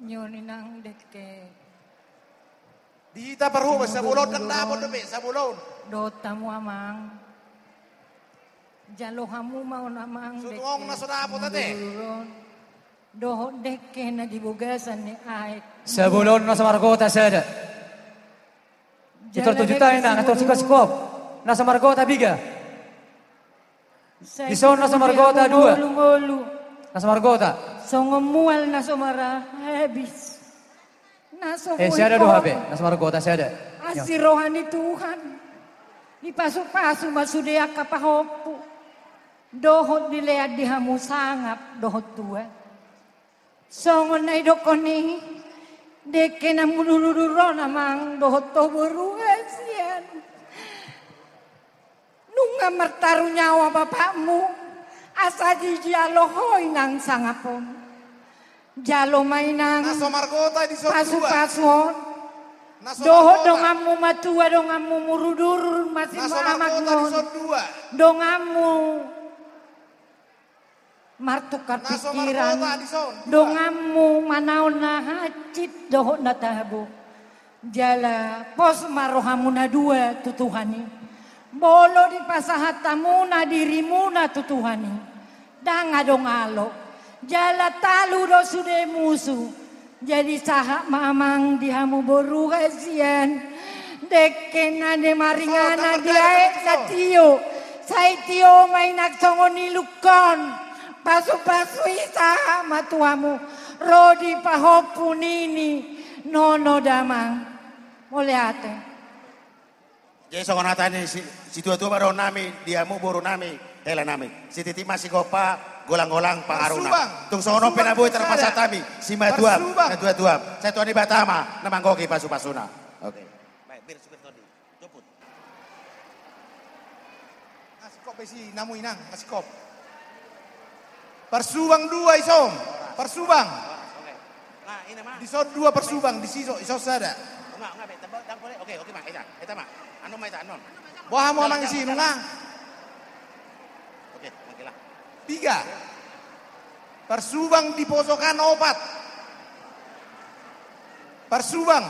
Nyoni nang deke. Dita perhu sabulon kan dapon debe sabulon. Dota mo amang. Jalohamu mau namang deke. Sutungong na sodapon tate. Doho deke na dibugasan ni Aik. Sabulon nasa Margota sada. Itor 7 tayo na nato sikop. Nasa Margota biga. Ison nasa Margota 2. Nasa Margota. So ngemual na sumara habis. Naso Saya ada 2 HP. Nasa Margota saya ada. Asi rohani Tuhan. Dipasok-pasok masudaya kapahopo. Dohot dilead dihamu sangap dohot tua. Songon na idokoni. Deke na mululuro namang dohot to beruasian. Nunga mertaru nyawa bapakmu. Asa jalohoy nang sangapon. Jalo mainang. Naso Margota di sod 2. Pasu-pasuon. Doho dongamu matua dongamu murudur masih amat ngon. Dongamu martukar pikiran. Dongamu manaon na hacit doho na tabu. Jala pos marohamu na 2 tutuhani. Bolo di pasahatamu na dirimu na tutuhani. Danga dong alo. Jala talu do sude musuh. Jadi sahak mamang dihamu boru kasian. Deken ade maringana dia sa tio. Sai tio mainak songoni lukon. Pasu-pasu isa matuamu. Rodi pahopu nini. Nono damang. Boleh ate. Jadi songon atane si tua-tua baru nami diamu boru nami. Hela nami. Si titi masih gopa golang-golang pangaruna. Tung sono penaboy terpasatami. Si maduam. Saya tuan di Batama. Namang koki pasu-pasuna. Oke. Baik, bir supir todi. Joput. Ngasih kop besi namu inang. Ngasih kop. Persubang 2 isom. Persubang. Nah, ini mah. Di sod 2 persubang. Di siso iso sada. Enggak, tembak boleh. Oke, mah. Eta mah. Anu mah eta anon. Wah, mau nang isi nunga. 3. Persubang di posokan 4. Persubang